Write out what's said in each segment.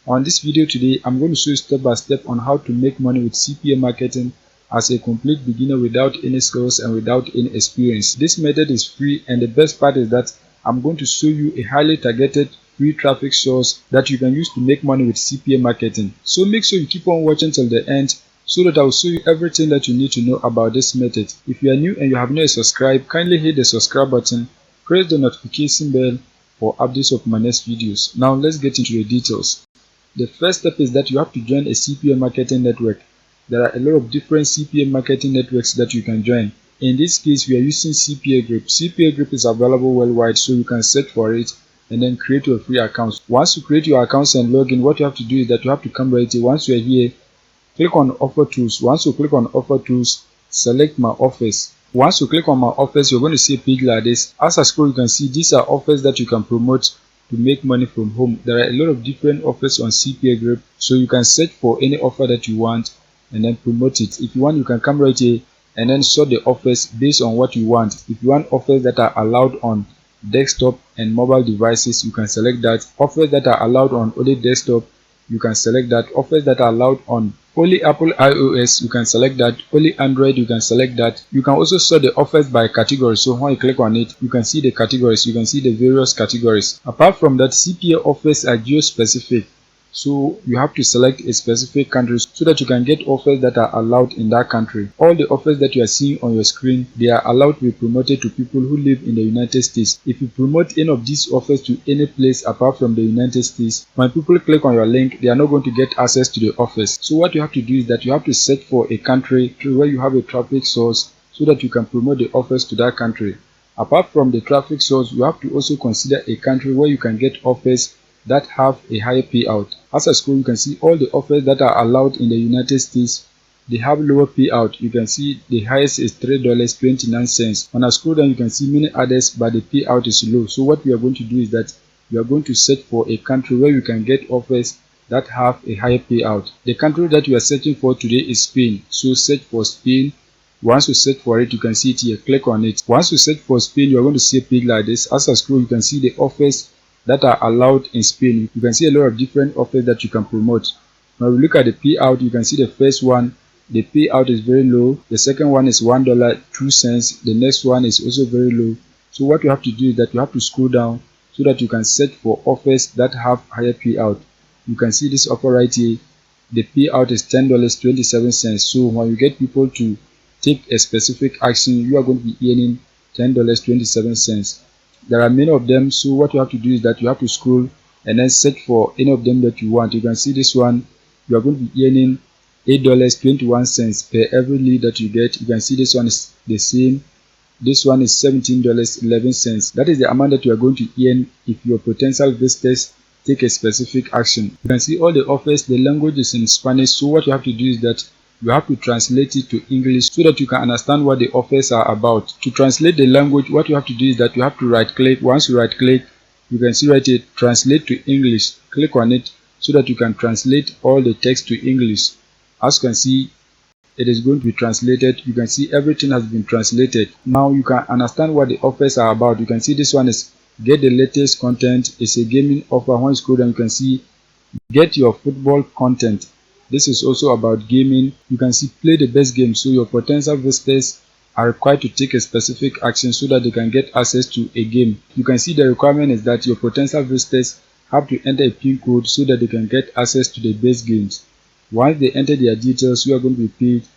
On this video today, I'm going to show you step by step on how to make money with CPA marketing as a complete beginner without any skills and without any experience. This method is free, and the best part is that I'm going to show you a highly targeted free traffic source that you can use to make money with CPA marketing. So make sure you keep on watching till the end so that I will show you everything that you need to know about this method. If you are new and you have not subscribed, kindly hit the subscribe button, press the notification bell for updates of my next videos. Now let's get into the details. The first step is that you have to join a CPA marketing network. There are a lot of different CPA marketing networks that you can join. In this case, we are using CPA Group. CPA Group is available worldwide, so you can search for it and then create your free account. Once you create your accounts and log in, what you have to do is that you have to come right here. Once you are here, click on Offer Tools. Once you click on Offer Tools, select My Offers. Once you click on My Offers, you're going to see a page like this. As I scroll, you can see these are offers that you can promote to make money from home. There are a lot of different offers on CPA Group, so you can search for any offer that you want and then promote it. If you want, you can come right here and then sort the offers based on what you want. If you want offers that are allowed on desktop and mobile devices, you can select that. Offers that are allowed on only desktop, you can select that. Offers that are allowed on only Apple iOS, you can select that. Only Android, you can select that. You can also sort the offers by category. So when you click on it, you can see the categories. You can see the various categories. Apart from that, CPA offers are geo-specific. So you have to select a specific country so that you can get offers that are allowed in that country. All the offers that you are seeing on your screen, they are allowed to be promoted to people who live in the United States. If you promote any of these offers to any place apart from the United States, when people click on your link, they are not going to get access to the offers. So what you have to do is that you have to search for a country where you have a traffic source so that you can promote the offers to that country. Apart from the traffic source, you have to also consider a country where you can get offers that have a higher payout. As I scroll, you can see all the offers that are allowed in the United States, they have lower payout. You can see the highest is $3.29. When I scroll down, you can see many others, but the payout is low. So what we are going to do is that we are going to search for a country where you can get offers that have a higher payout. The country that we are searching for today is Spain. So search for Spain. Once you search for it, you can see it here. Click on it. Once you search for Spain, you are going to see a page like this. As I scroll, you can see the offers that are allowed in Spain. You can see a lot of different offers that you can promote. When we look at the payout, you can see the first one, the payout is very low. The second one is $1.02. The next one is also very low. So what you have to do is that you have to scroll down so that you can search for offers that have higher payout. You can see this offer right here. The payout is $10.27. So when you get people to take a specific action, you are going to be earning $10.27. There are many of them, so what you have to do is that you have to scroll and then search for any of them that you want. You can see this one, you are going to be earning $8.21 per every lead that you get. You can see this one is the same. This one is $17.11. That is the amount that you are going to earn if your potential visitors take a specific action. You can see all the offers, the language is in Spanish, so what you have to do is that you have to translate it to English so that you can understand what the offers are about. To translate the language, what you have to do is that you have to right click. Once you right click, you can see right here, translate to English. Click on it so that you can translate all the text to English. As you can see, it is going to be translated. You can see everything has been translated. Now you can understand what the offers are about. You can see this one is get the latest content. It's a gaming offer. When you scroll down, you can see get your football content. This is also about gaming. You can see play the best game. So your potential visitors are required to take a specific action so that they can get access to a game. You can see the requirement is that your potential visitors have to enter a PIN code so that they can get access to the best games. Once they enter their details, you are going to be paid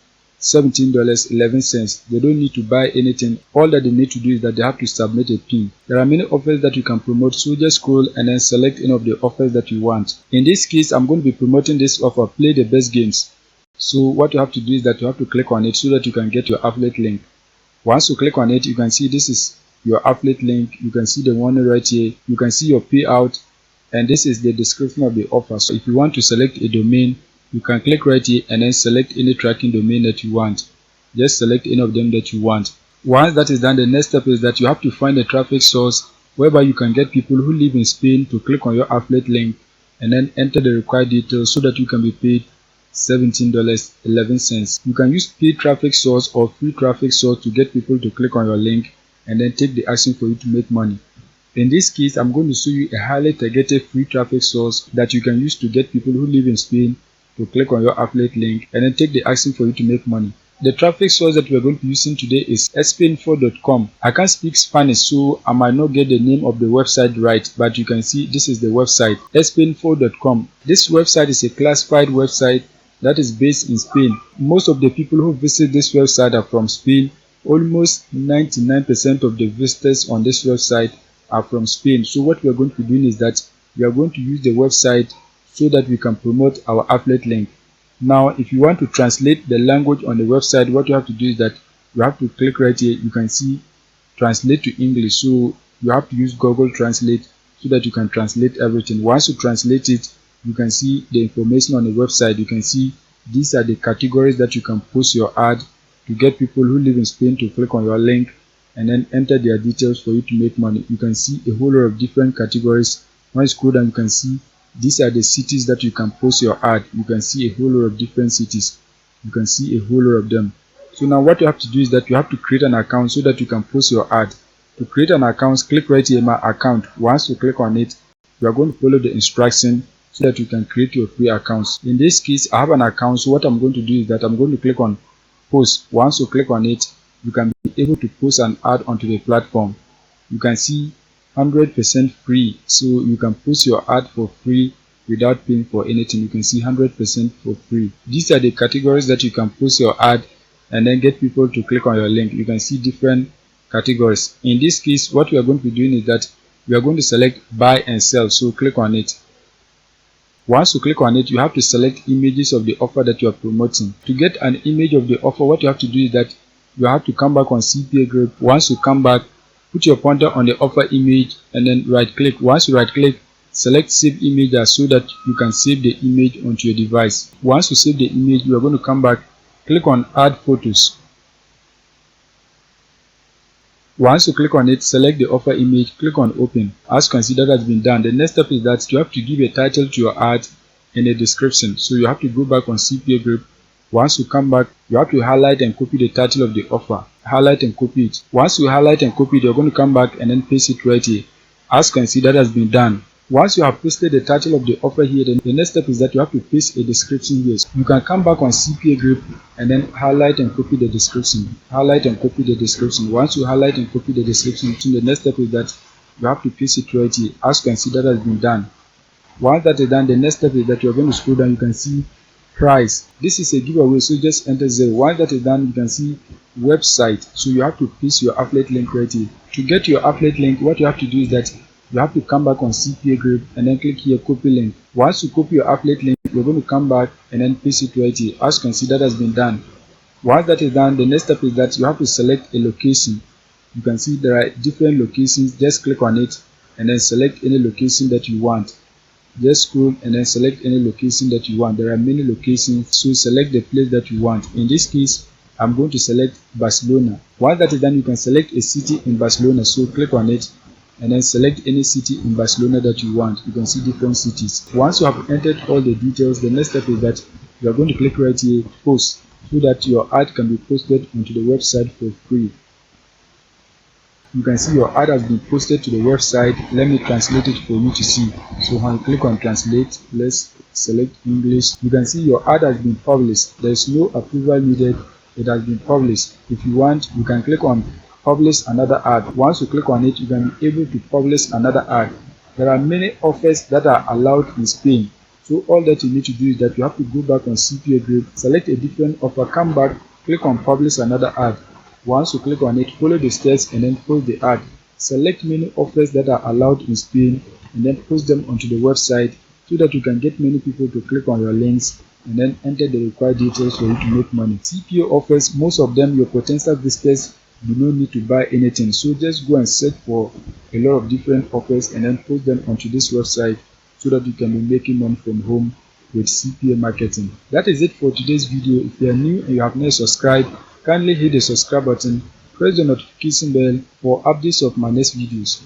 $17.11. They don't need to buy anything. All that they need to do is that they have to submit a PIN. There are many offers that you can promote, so just scroll and then select any of the offers that you want. In this case, I'm going to be promoting this offer, play the best games. So what you have to do is that you have to click on it so that you can get your affiliate link. Once you click on it, you can see this is your affiliate link. You can see the one right here. You can see your payout, and this is the description of the offer. So if you want to select a domain, you can click right here and then select any tracking domain that you want. Just select any of them that you want. Once that is done, the next step is that you have to find a traffic source whereby you can get people who live in Spain to click on your affiliate link and then enter the required details so that you can be paid $17.11. You can use paid traffic source or free traffic source to get people to click on your link and then take the action for you to make money. In this case, I'm going to show you a highly targeted free traffic source that you can use to get people who live in Spain to click on your affiliate link and then take the action for you to make money. The traffic source that we're going to be using today is spainfo.com. I can't speak Spanish, so I might not get the name of the website right, but you can see this is the website, spainfo.com. This website is a classified website that is based in Spain. Most of the people who visit this website are from Spain. Almost 99% of the visitors on this website are from Spain. So what we are going to be doing is that we are going to use the website so that we can promote our affiliate link. Now, if you want to translate the language on the website, what you have to do is that you have to click right here. You can see translate to English. So you have to use Google Translate so that you can translate everything. Once you translate it, you can see the information on the website. You can see these are the categories that you can post your ad to get people who live in Spain to click on your link and then enter their details for you to make money. You can see a whole lot of different categories. When you scroll down, you can see these are the cities that you can post your ad. You can see a whole lot of different cities. You can see a whole lot of them. So now what you have to do is that you have to create an account so that you can post your ad. To create an account, click right here, my account. Once you click on it, you are going to follow the instruction so that you can create your free accounts. In this case, I have an account, so what I'm going to do is that I'm going to click on post. Once you click on it, you can be able to post an ad onto the platform. You can see 100% free, so you can post your ad for free without paying for anything. You can see 100% for free. These are the categories that you can post your ad and then get people to click on your link. You can see different categories. In this case, what we are going to be doing is that we are going to select buy and sell, so click on it. Once you click on it, you have to select images of the offer that you are promoting. To get an image of the offer, what you have to do is that you have to come back on CPA group. Once you come back, put your pointer on the offer image and then right click. Once you right click, select save image as so that you can save the image onto your device. Once you save the image, you are going to come back, click on add photos. Once you click on it, select the offer image, click on open. As considered has been done, the next step is that you have to give a title to your ad and a description. So you have to go back on CPA group. Once you come back, you have to highlight and copy the title of the offer. Highlight and copy it. Once you highlight and copy it, you're going to come back and then paste it right here. As considered has been done. Once you have pasted the title of the offer here, then the next step is that you have to paste a description here. You can come back on CPA group and then highlight and copy the description. Highlight and copy the description. Once you highlight and copy the description, the next step is that you have to paste it right here. As considered has been done. Once that is done, the next step is that you're going to scroll down. You can see price. This is a giveaway, so just enter 0. Once that is done, you can see website. So you have to paste your affiliate link right here. To get your affiliate link, what you have to do is that you have to come back on CPA group and then click here copy link. Once you copy your affiliate link, you're going to come back and then paste it right here. As considered has been done. Once that is done, the next step is that you have to select a location. You can see there are different locations. Just click on it and then select any location that you want. Just scroll and then select any location that you want. There are many locations, so select the place that you want. In this case, I'm going to select Barcelona. Once that is done, you can select a city in Barcelona, so click on it and then select any city in Barcelona that you want. You can see different cities. Once you have entered all the details, the next step is that you are going to click right here post, so that your ad can be posted onto the website for free. You can see your ad has been posted to the website. Let me translate it for you to see. So when you click on translate, let's select English. You can see your ad has been published. There is no approval needed. It has been published. If you want, you can click on publish another ad. Once you click on it, you can be able to publish another ad. There are many offers that are allowed in Spain. So all that you need to do is that you have to go back on CPA group, select a different offer, come back, click on publish another ad. Once you click on it, follow the steps and then post the ad. Select many offers that are allowed in Spain and then post them onto the website so that you can get many people to click on your links and then enter the required details for you to make money. CPA offers, most of them your potential visitors do not need to buy anything, so just go and search for a lot of different offers and then post them onto this website so that you can be making money from home with CPA marketing. That is it for today's video. If you are new and you have not subscribed, kindly hit the subscribe button, press the notification bell for updates of my next videos.